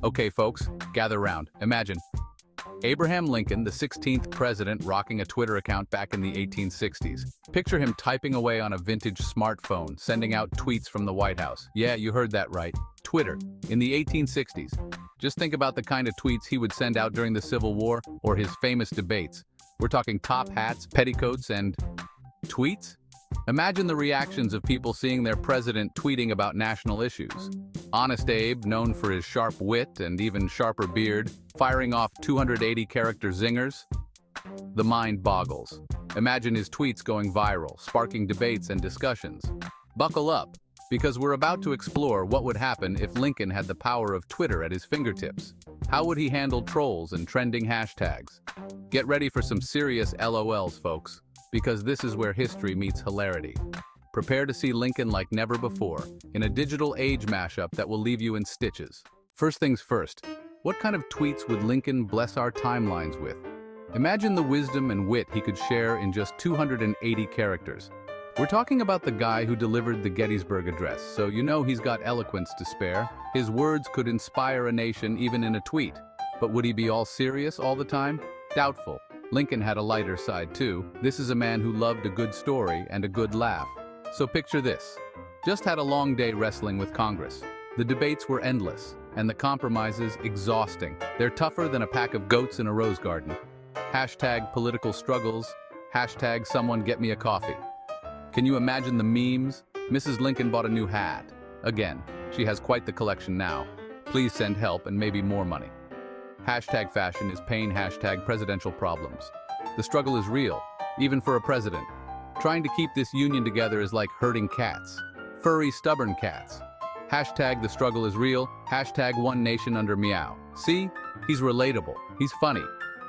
Okay, folks, gather round. Imagine Abraham Lincoln, the 16th president, rocking a Twitter account back in the 1860s. Picture him typing away on a vintage smartphone, sending out tweets from the White House. Yeah, you heard that right. Twitter, in the 1860s. Just think about the kind of tweets he would send out during the Civil War or his famous debates. We're talking top hats, petticoats, and tweets? Imagine the reactions of people seeing their president tweeting about national issues. Honest Abe, known for his sharp wit and even sharper beard, firing off 280-character zingers. The mind boggles. Imagine his tweets going viral, sparking debates and discussions. Buckle up, because we're about to explore what would happen if Lincoln had the power of Twitter at his fingertips. How would he handle trolls and trending hashtags? Get ready for some serious LOLs, folks, because this is where history meets hilarity. Prepare to see Lincoln like never before, in a digital age mashup that will leave you in stitches. First things first, what kind of tweets would Lincoln bless our timelines with? Imagine the wisdom and wit he could share in just 280 characters. We're talking about the guy who delivered the Gettysburg Address, so you know he's got eloquence to spare. His words could inspire a nation even in a tweet. But would he be all serious all the time? Doubtful. Lincoln had a lighter side too. This is a man who loved a good story and a good laugh. So picture this. Just had a long day wrestling with Congress. The debates were endless, and the compromises exhausting. They're tougher than a pack of goats in a rose garden. Hashtag political struggles. Hashtag someone get me a coffee. Can you imagine the memes? Mrs. Lincoln bought a new hat. Again, she has quite the collection now. Please send help and maybe more money. Hashtag fashion is pain. Hashtag presidential problems. The struggle is real, even for a president. Trying to keep this union together is like herding cats. Furry, stubborn cats. Hashtag the struggle is real. Hashtag one nation under meow. See? He's relatable. He's funny.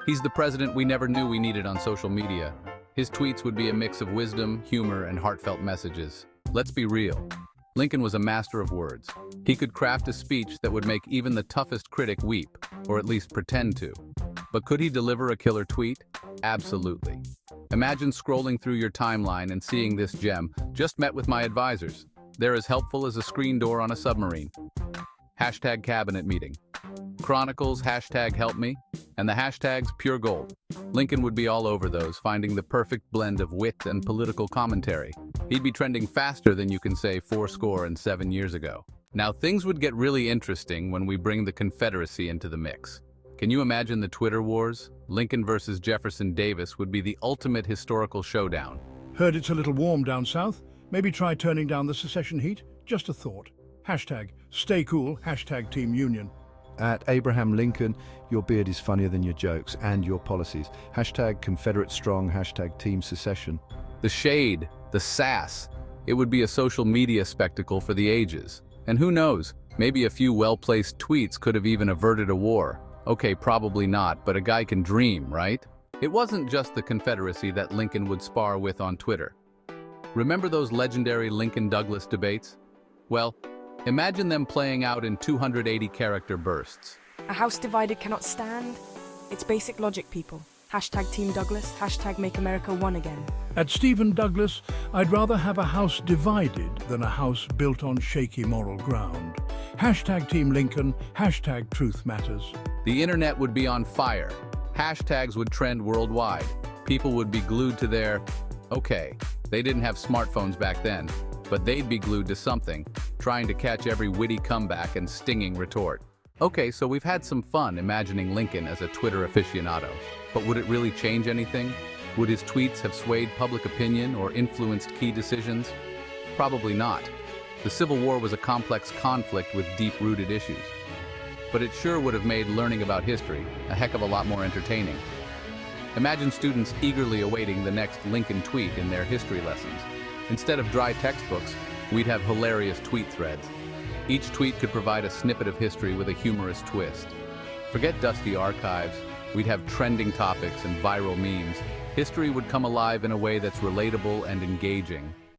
He's the president we never knew we needed on social media. His tweets would be a mix of wisdom, humor, and heartfelt messages. Let's be real. Lincoln was a master of words. He could craft a speech that would make even the toughest critic weep, or at least pretend to. But could he deliver a killer tweet? Absolutely. Imagine scrolling through your timeline and seeing this gem. Just met with my advisors. They're as helpful as a screen door on a submarine. Hashtag cabinet meeting. Chronicles, hashtag help me, and the hashtags pure gold. Lincoln would be all over those, finding the perfect blend of wit and political commentary. He'd be trending faster than you can say 7 years ago. Now things would get really interesting when we bring the Confederacy into the mix. Can you imagine the Twitter wars? Lincoln versus Jefferson Davis would be the ultimate historical showdown. Heard it's a little warm down south? Maybe try turning down the secession heat? Just a thought. Hashtag stay cool, hashtag Team Union. At Abraham Lincoln, your beard is funnier than your jokes and your policies. Hashtag Confederate strong, hashtag Team Secession. The shade, the sass. It would be a social media spectacle for the ages. And who knows, maybe a few well-placed tweets could have even averted a war. Okay, probably not, but a guy can dream, right? It wasn't just the Confederacy that Lincoln would spar with on Twitter. Remember those legendary Lincoln-Douglas debates? Well, imagine them playing out in 280-character bursts. A house divided cannot stand. It's basic logic, people. Hashtag Team Douglas, hashtag Make America One Again. At Stephen Douglas, I'd rather have a house divided than a house built on shaky moral ground. Hashtag Team Lincoln, hashtag Truth Matters. The internet would be on fire. Hashtags would trend worldwide. People would be glued to their... Okay, they didn't have smartphones back then, but they'd be glued to something, trying to catch every witty comeback and stinging retort. Okay, so we've had some fun imagining Lincoln as a Twitter aficionado, but would it really change anything? Would his tweets have swayed public opinion or influenced key decisions? Probably not. The Civil War was a complex conflict with deep-rooted issues. But it sure would have made learning about history a heck of a lot more entertaining. Imagine students eagerly awaiting the next Lincoln tweet in their history lessons. Instead of dry textbooks, we'd have hilarious tweet threads. Each tweet could provide a snippet of history with a humorous twist. Forget dusty archives, we'd have trending topics and viral memes. History would come alive in a way that's relatable and engaging.